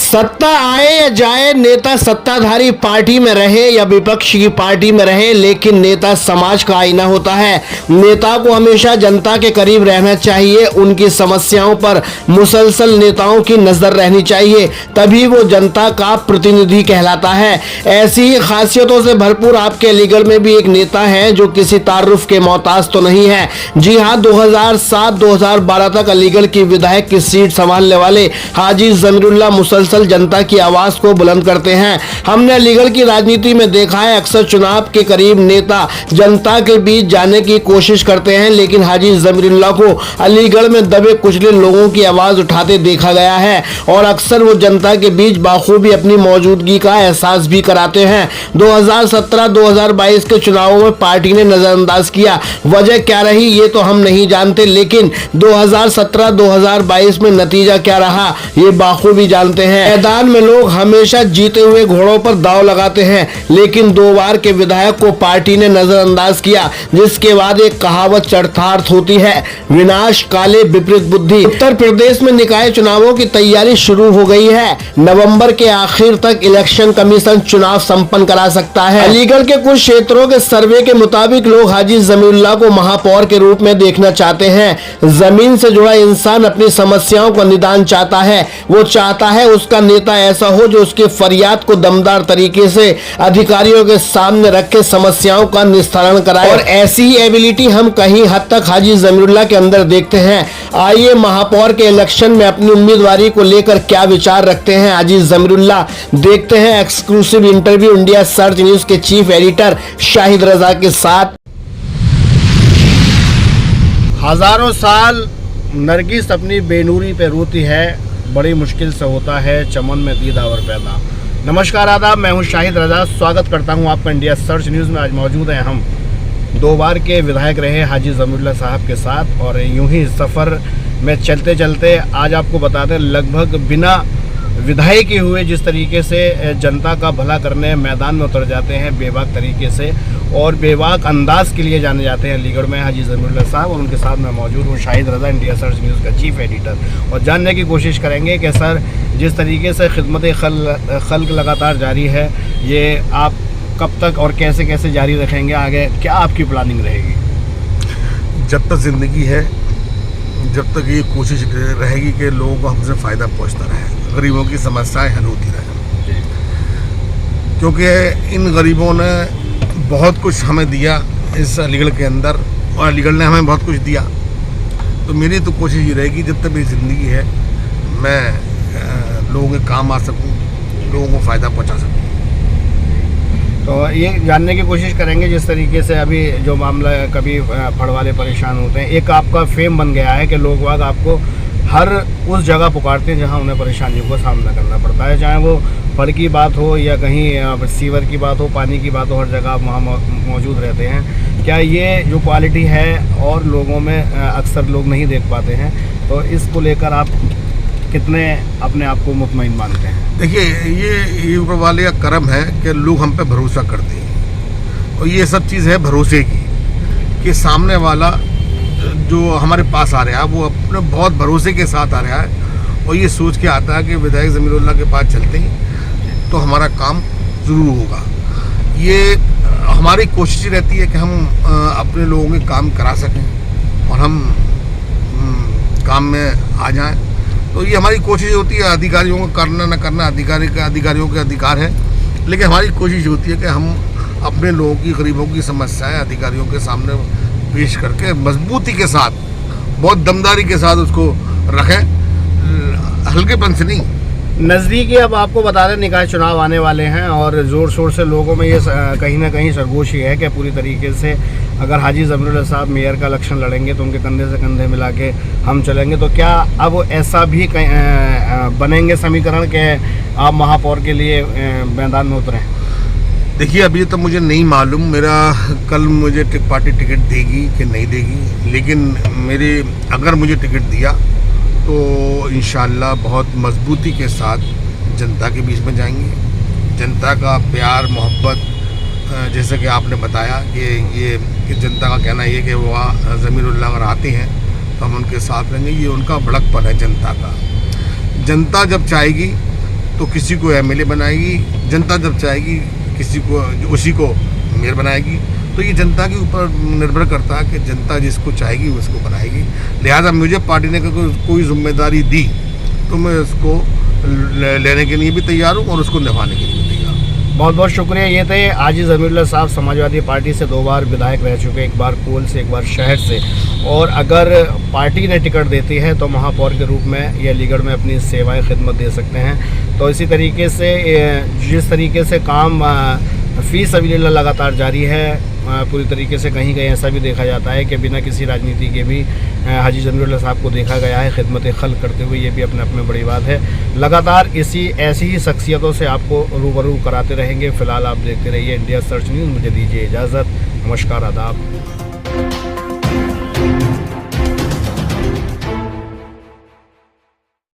सत्ता आए या जाए, नेता सत्ताधारी पार्टी में रहे या विपक्ष की पार्टी में रहे, लेकिन नेता समाज का आईना होता है। नेता को हमेशा जनता के करीब रहना चाहिए, उनकी समस्याओं पर मुसलसल नेताओं की नजर रहनी चाहिए, तभी वो जनता का प्रतिनिधि कहलाता है। ऐसी ही खासियतों से भरपूर आपके अलीगढ़ में भी एक नेता है जो किसी तारुफ के मोहताज तो नहीं है। जी हाँ, 2007-2012 तक अलीगढ़ की विधायक की सीट संभालने वाले हाजी जमीरुल्लाह मुसलसल जनता की आवाज को बुलंद करते हैं। हमने अलीगढ़ की राजनीति में देखा है, अक्सर चुनाव के करीब नेता जनता के बीच जाने की कोशिश करते हैं, लेकिन हाजी जमीरुल्लाह को अलीगढ़ में दबे कुचले लोगों की आवाज उठाते देखा गया है और अक्सर वो जनता के बीच बाखूबी अपनी मौजूदगी का एहसास भी कराते हैं। 2017-2022 के चुनावों में पार्टी ने नजरअंदाज किया, वजह क्या रही ये तो हम नहीं जानते, लेकिन 2017-2022 में नतीजा क्या रहा ये बाखूबी जानते हैं। मैदान में लोग हमेशा जीते हुए घोड़ों पर दांव लगाते हैं, लेकिन 2 बार के विधायक को पार्टी ने नजरअंदाज किया, जिसके बाद एक कहावत चरितार्थ होती है, विनाश काले विपरीत बुद्धि। उत्तर प्रदेश में निकाय चुनावों की तैयारी शुरू हो गई है। नवंबर के आखिर तक इलेक्शन कमीशन चुनाव संपन्न करा सकता है। अलीगढ़ के कुछ क्षेत्रों के सर्वे के मुताबिक लोग हाजी जमीरुल्लाह को महापौर के रूप में देखना चाहते हैं। जमीन से जुड़ा इंसान अपनी समस्याओं का निदान चाहता है, वो चाहता है उसका नेता ऐसा हो जो उसकी फरियाद को दमदार तरीके से अधिकारियों के सामने रख के समस्याओं का निस्तारण कराए, और ऐसी ही एबिलिटी हम कहीं हद तक हाजी जमीरुल्लाह के अंदर देखते हैं। आइए महापौर के इलेक्शन में अपनी उम्मीदवारी को लेकर क्या विचार रखते हैं हाजी जमीरुल्लाह, देखते हैं exclusive interview India search news के चीफ एडिटर शाहिद रजा के साथ। हजारों साल नरगिस अपनी बेनूरी पे रोती है, बड़ी मुश्किल से होता है चमन में दीदावर पैदा। नमस्कार, आदाब, मैं हूं शाहिद रजा, स्वागत करता हूं आपका इंडिया सर्च न्यूज़ में। आज मौजूद हैं हम 2 बार के विधायक रहे हाजी जमीरुल्लाह साहब के साथ, और यूं ही सफ़र में चलते चलते आज आपको बताते हैं लगभग बिना विधायकी हुए जिस तरीके से जनता का भला करने मैदान में उतर जाते हैं बेबाक तरीके से और बेबाक अंदाज के लिए जाने जाते हैं अलीगढ़ में हाजी जमीरुल्लाह साहब, और उनके साथ मैं मौजूद हूँ शाहिद रजा, इंडिया सर्च न्यूज़ का चीफ एडिटर, और जानने की कोशिश करेंगे कि सर जिस तरीके से खिदमत खल्क लगातार जारी है, ये आप कब तक और कैसे कैसे जारी रखेंगे, आगे क्या आपकी प्लानिंग रहेगी? जब तक ज़िंदगी है, जब तक ये कोशिश रहेगी कि लोगों को हमसे फ़ायदा पहुंचता रहे, गरीबों की समस्याएं हल होती रहे, क्योंकि इन गरीबों ने बहुत कुछ हमें दिया इस अलीगढ़ के अंदर, और अलीगढ़ ने हमें बहुत कुछ दिया। तो मेरी तो कोशिश ये रहेगी जब तक मेरी ज़िंदगी है मैं लोगों के काम आ सकूं, लोगों को फ़ायदा पहुंचा सकूं। तो ये जानने की कोशिश करेंगे जिस तरीके से अभी जो मामला कभी फड़ वाले परेशान होते हैं, एक आपका फेम बन गया है कि लोग वाग आपको हर उस जगह पुकारते हैं जहां उन्हें परेशानियों का सामना करना पड़ता है, चाहे वो फड़ की बात हो या कहीं सीवर की बात हो, पानी की बात हो, हर जगह आप वहाँ मौजूद रहते हैं। क्या ये जो क्वालिटी है और लोगों में अक्सर लोग नहीं देख पाते हैं, तो इसको लेकर आप कितने अपने आप को मुतमईन मानते हैं? देखिए, ये ऊपर वाले का करम है कि लोग हम पे भरोसा करते हैं, और ये सब चीज़ है भरोसे की, कि सामने वाला जो हमारे पास आ रहा है वो अपने बहुत भरोसे के साथ आ रहा है, और ये सोच के आता है कि विधायक जमीरुल्लाह के पास चलते हैं तो हमारा काम ज़रूर होगा। ये हमारी कोशिश रहती है कि हम अपने लोगों के काम करा सकें और हम काम में आ जाएं। तो ये हमारी कोशिश होती है। अधिकारियों को करना न करना अधिकारियों के अधिकार है, लेकिन हमारी कोशिश होती है कि हम अपने लोगों की, गरीबों की समस्याएं अधिकारियों के सामने पेश करके मजबूती के साथ, बहुत दमदारी के साथ उसको रखें, हल्केपन से नहीं। नज़दीकी अब आपको बता दें निकाय चुनाव आने वाले हैं, और ज़ोर शोर से लोगों में ये कहीं ना कहीं सरगोश ही है कि पूरी तरीके से अगर हाजी जमीरुल्लाह साहब मेयर का इलेक्शन लड़ेंगे तो उनके कंधे से कंधे मिला के हम चलेंगे। तो क्या अब ऐसा भी बनेंगे समीकरण के आप महापौर के लिए मैदान में उतरें? देखिए, अभी तो मुझे नहीं मालूम मेरा कल मुझे पार्टी टिकट देगी कि नहीं देगी, लेकिन अगर मुझे टिकट दिया तो इंशाअल्लाह बहुत मजबूती के साथ जनता के बीच में जाएंगे। जनता का प्यार मोहब्बत, जैसे कि आपने बताया कि जनता का कहना ये कि वो जमीरुल्लाह अगर आते हैं तो हम उनके साथ रहेंगे, ये उनका बड़कपन है जनता का। जनता जब चाहेगी तो किसी को एमएलए बनाएगी, जनता जब चाहेगी किसी को उसी को मेयर बनाएगी। तो ये जनता के ऊपर निर्भर करता है कि जनता जिसको चाहेगी उसको बनाएगी। लिहाजा मुझे पार्टी ने कोई जिम्मेदारी दी तो मैं उसको लेने के लिए भी तैयार हूँ और उसको निभाने के लिए भी तैयार हूँ। बहुत बहुत शुक्रिया। ये थे हाजी ज़मीरुल्लाह साहब, समाजवादी पार्टी से 2 बार विधायक रह चुके, एक बार कोल से, एक बार शहर से, और अगर पार्टी ने टिकट देती है तो महापौर के रूप में या अलीगढ़ में अपनी सेवाएं खिदमत दे सकते हैं। तो इसी तरीके से जिस तरीके से काम फ़ी सबिलिल्लाह लगातार जारी है, पूरी तरीके से कहीं कहीं ऐसा भी देखा जाता है कि बिना किसी राजनीति के भी हाजी ज़मीरुल्लाह साहब को देखा गया है खिदमत खल्क करते हुए। ये भी अपने आप में बड़ी बात है। लगातार ऐसी ही शख्सियतों से आपको रूबरू कराते रहेंगे। फ़िलहाल आप देखते रहिए इंडिया सर्च न्यूज़। मुझे दीजिए इजाज़त। नमस्कार, आदाब।